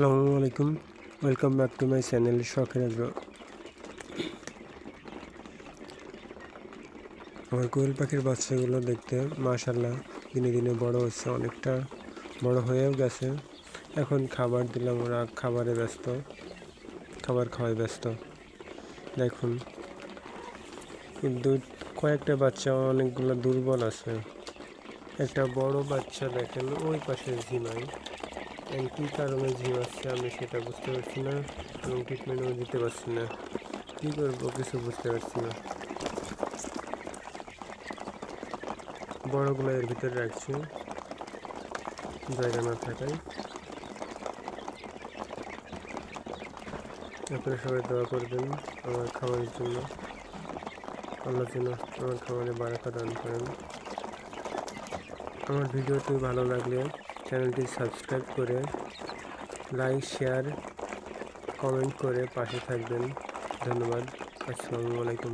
আসসালামু আলাইকুম, welcome back to my channel শখের আগ্রহ। আমার কোয়েল পাখির বাচ্চাগুলো দেখতে মাশাআল্লাহ দিনে দিনে বড় হচ্ছে, অনেকটা বড় হয়েও গেছে। এখন খাবার দিলাম, ওরা খাবারে ব্যস্ত, খাবার খাওয়ায় ব্যস্ত। দেখুন, কিন্তু কয়েকটা বাচ্চা অনেকগুলো দুর্বল আছে। একটা বড় বাচ্চা দেখেন ওই পাশে ঝিমাই, কী কারণে ঝিমাচ্ছে আমি সেটা বুঝতে পারছি না, এবং ট্রিটমেন্টও দিতে পারছি না। কী করবো কিছু বুঝতে পারছি না। বড়গুলো এর ভিতরে রাখছি, জায়গা না থাকায়। আপনারা সবাই দোয়া করবেন আমার খামারের জন্য, আল্লাহ যেন আমার খামারে বারাকা দান করেন। আমার ভিডিওটি ভালো লাগলে চ্যানেলটি সাবস্ক্রাইব করে লাইক, শেয়ার, কমেন্ট করে পাশে থাকবেন। ধন্যবাদ। আসসালামু আলাইকুম।